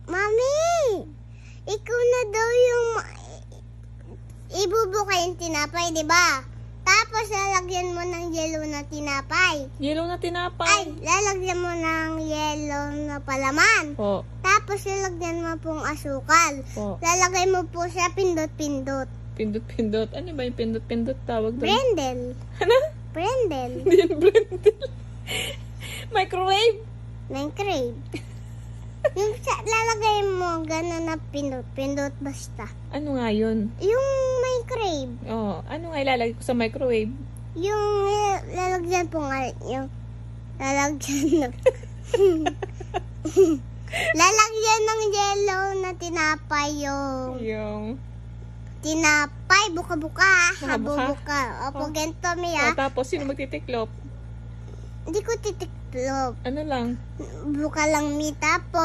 Mami! Ikaw na daw yung ibubuka yung tinapay, di ba? Tapos lalagyan mo ng yellow na tinapay. Yellow na tinapay? Ay, lalagyan mo ng yellow na palaman. Po. Tapos lalagyan mo pong asukal. Po. Lalagay mo po siya pindot-pindot. Pindot-pindot? Ano ba yung pindot-pindot tawag doon? Brendel. Ano? Brendel. Hindi yan blended. Microwave? Microwave. Yung lalagay mo gano'n na pindot-pindot basta. Ano nga yun? Yung microwave. Oh, ano nga ilalagay ko sa microwave? Yung lalagyan po nga, yung lalagyan ng lalagyan ng yellow na tinapay Yung tinapay, buka-buka. Buka-buka? Buka. Opo, Oh. ganito, Mia. oh, tapos sino magtitiklop? Hindi ko titiklop. Ano lang? Buka lang, Mi. Tapos,